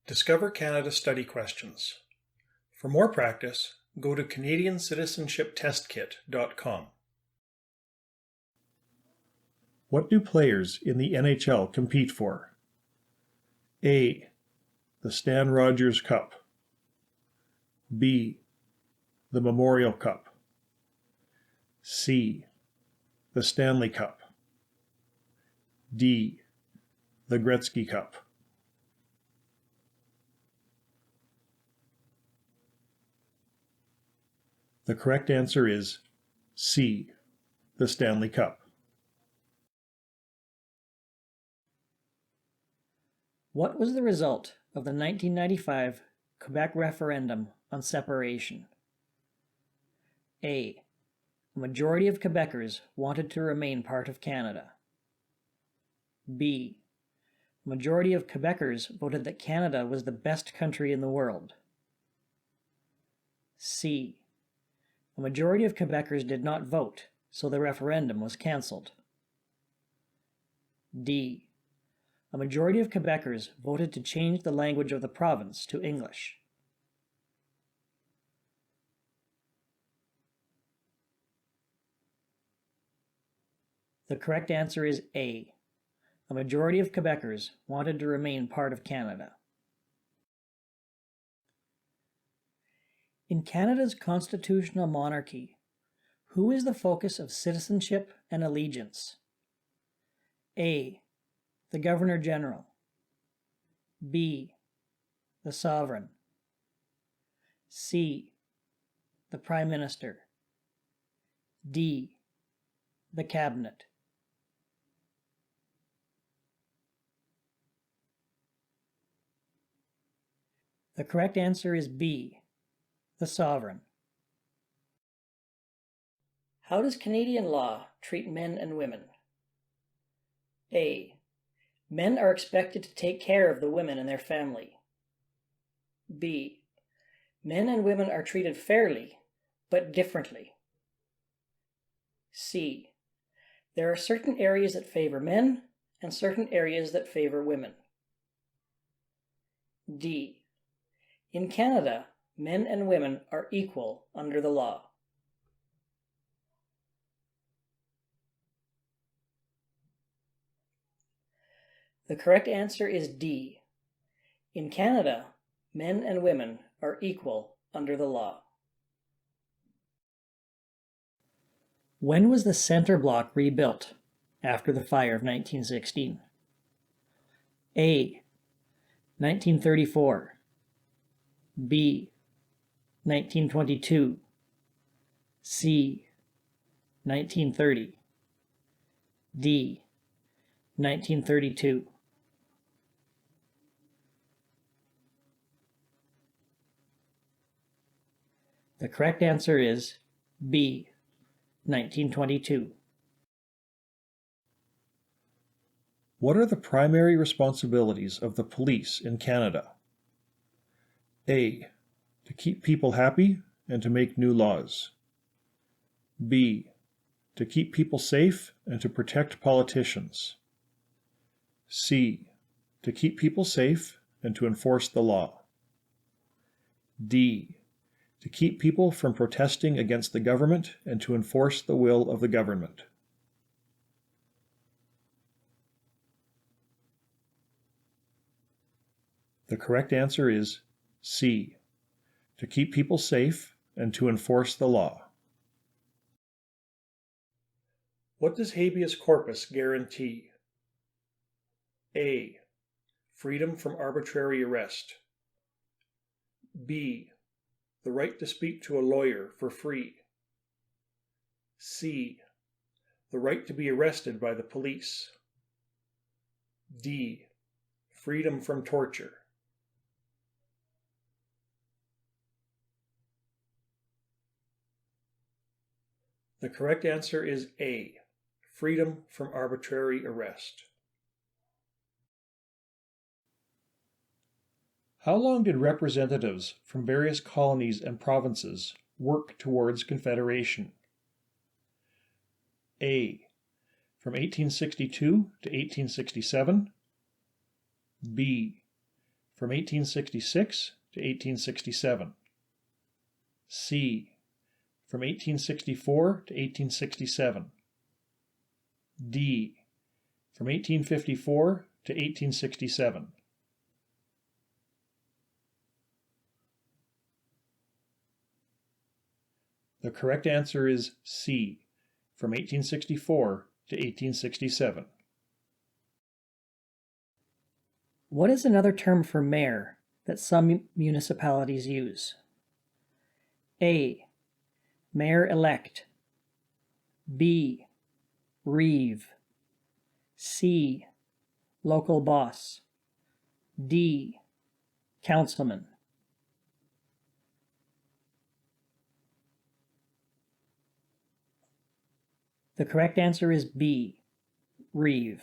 Discover Canada Study Questions. For more practice, go to CanadianCitizenshipTestKit.com. What do players in the NHL compete for? A. The Stan Rogers Cup. B. The Memorial Cup. C. The Stanley Cup. D. The Gretzky Cup. The correct answer is C. The Stanley Cup. What was the result of the 1995 Quebec referendum on separation? A. A majority of Quebecers wanted to remain part of Canada. B. A majority of Quebecers voted that Canada was the best country in the world. C. A majority of Quebecers did not vote, so the referendum was cancelled. D. A majority of Quebecers voted to change the language of the province to English. The correct answer is A. A majority of Quebecers wanted to remain part of Canada. In Canada's constitutional monarchy, who is the focus of citizenship and allegiance? A. The Governor-General. B. The Sovereign. C. The Prime Minister. D. The Cabinet. The correct answer is B. The Sovereign. How does Canadian law treat men and women? A. Men are expected to take care of the women and their family. B. Men and women are treated fairly, but differently. C. There are certain areas that favor men and certain areas that favor women. D. In Canada, men and women are equal under the law. The correct answer is D. In Canada, men and women are equal under the law. When was the center block rebuilt after the fire of 1916? A. 1934. B. 1922. C. 1930. D. 1932. The correct answer is B. 1922. What are the primary responsibilities of the police in Canada? A. To keep people happy and to make new laws. B. To keep people safe and to protect politicians. C. To keep people safe and to enforce the law. D. To keep people from protesting against the government and to enforce the will of the government. The correct answer is C. To keep people safe and to enforce the law. What does habeas corpus guarantee? A. Freedom from arbitrary arrest. B. The right to speak to a lawyer for free. C. The right to be arrested by the police. D. Freedom from torture. The correct answer is A. Freedom from arbitrary arrest. How long did representatives from various colonies and provinces work towards Confederation? A. From 1862 to 1867. B. from 1866 to 1867. C. From 1864 to 1867. D. From 1854 to 1867. The correct answer is C. From 1864 to 1867. What is another term for mayor that some municipalities use? A. Mayor-elect. B. Reeve. C. Local boss. D. Councilman. The correct answer is B. Reeve.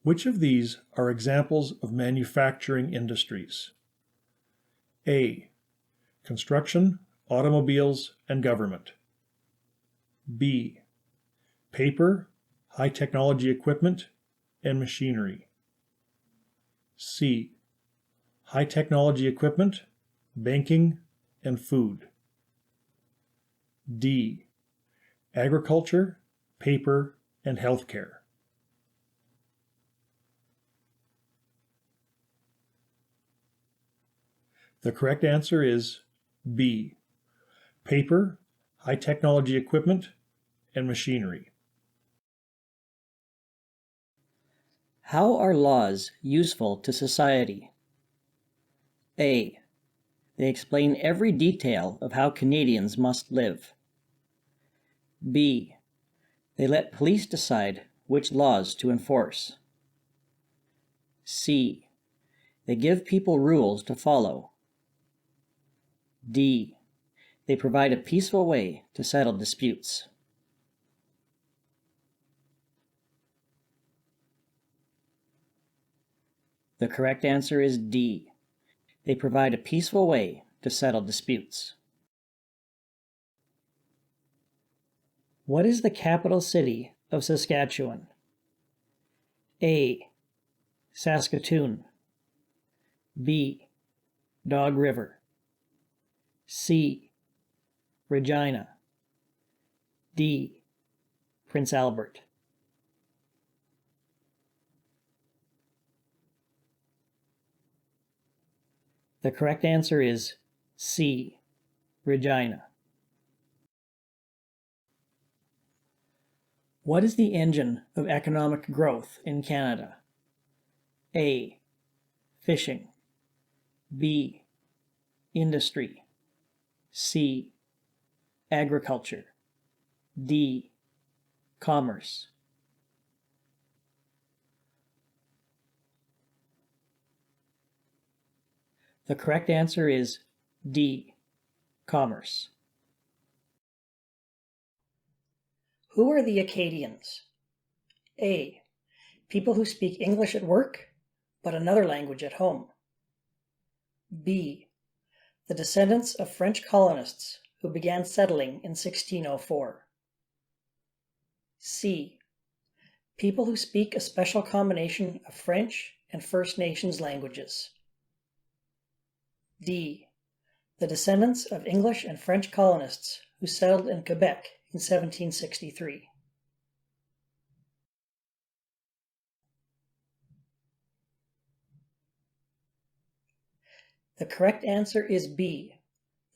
Which of these are examples of manufacturing industries? A. Construction, automobiles, and government. B. Paper, high technology equipment, and machinery. C. High technology equipment, banking, and food. D. Agriculture, paper, and healthcare. The correct answer is B. Paper, high technology equipment, and machinery. How are laws useful to society? A. They explain every detail of how Canadians must live. B. They let police decide which laws to enforce. C. They give people rules to follow. D. They provide a peaceful way to settle disputes. The correct answer is D. They provide a peaceful way to settle disputes. What is the capital city of Saskatchewan? A. Saskatoon. B. Dog River. C. Regina. D. Prince Albert. The correct answer is C. Regina. What is the engine of economic growth in Canada? A. Fishing. B. Industry. C. Agriculture. D. Commerce. The correct answer is D. Commerce. Who are the Acadians? A. People who speak English at work, but another language at home. B. The descendants of French colonists who began settling in 1604. C. People who speak a special combination of French and First Nations languages. D. The descendants of English and French colonists who settled in Quebec in 1763. The correct answer is B.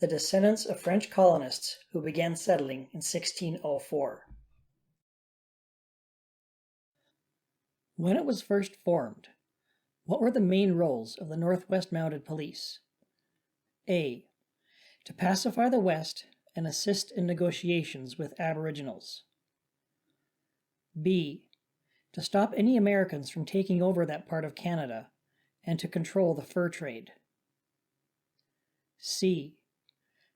The descendants of French colonists who began settling in 1604. When it was first formed, what were the main roles of the Northwest Mounted Police? A. To pacify the West and assist in negotiations with Aboriginals. B. To stop any Americans from taking over that part of Canada and to control the fur trade. C.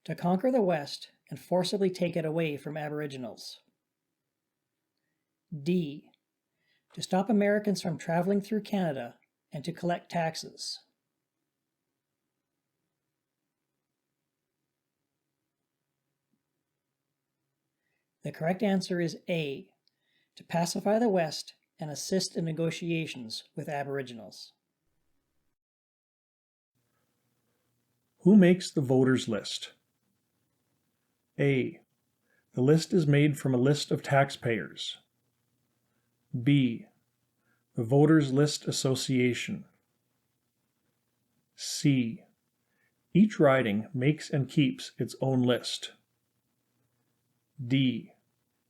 To conquer the West and forcibly take it away from Aboriginals. D. To stop Americans from traveling through Canada and to collect taxes. The correct answer is A. To pacify the West and assist in negotiations with Aboriginals. Who makes the voters list? A. The list is made from a list of taxpayers. B. The Voters List Association. C. Each riding makes and keeps its own list. D.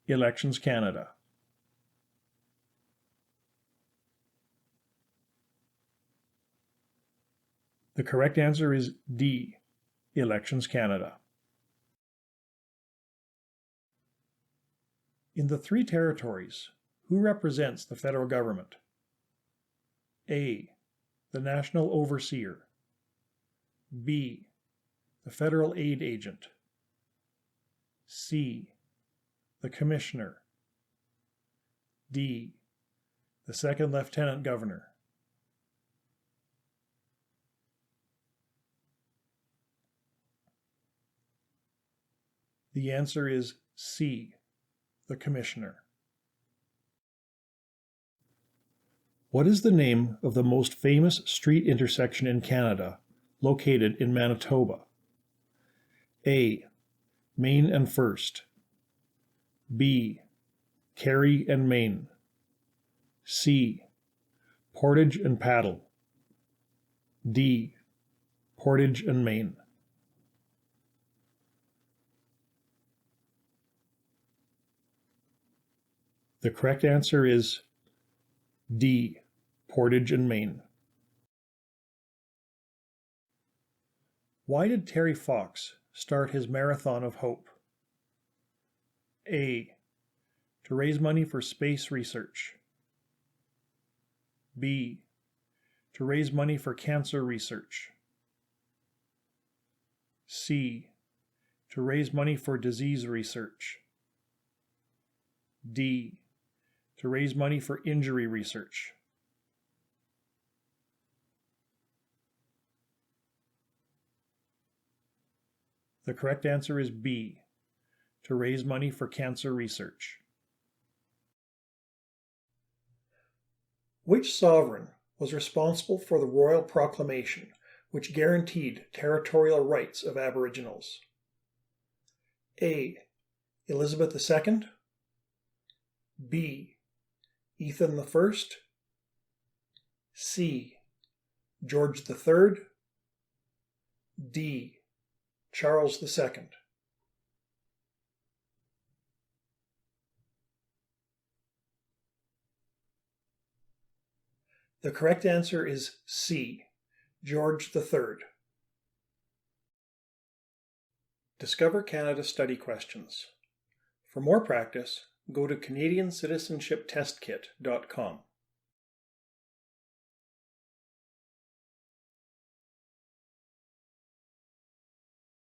Elections Canada. The correct answer is D. Elections Canada. In the three territories, who represents the federal government? A. The National Overseer. B. The Federal Aid Agent. C. The Commissioner. D. The Second Lieutenant Governor. The answer is C. The Commissioner. What is the name of the most famous street intersection in Canada located in Manitoba? A. Main and First. B. Carey and Main. C. Portage and Paddle. D. Portage and Main. The correct answer is D. Portage and Main. Why did Terry Fox start his Marathon of Hope? A. To raise money for space research. B. To raise money for cancer research. C. To raise money for disease research. D. To raise money for injury research. The correct answer is B. To raise money for cancer research. Which sovereign was responsible for the Royal Proclamation, which guaranteed territorial rights of Aboriginals? A. Elizabeth II. B. Ethan I. C. George III. D. Charles II. The correct answer is C. George III. Discover Canada study questions. For more practice, go to CanadianCitizenshipTestKit.com.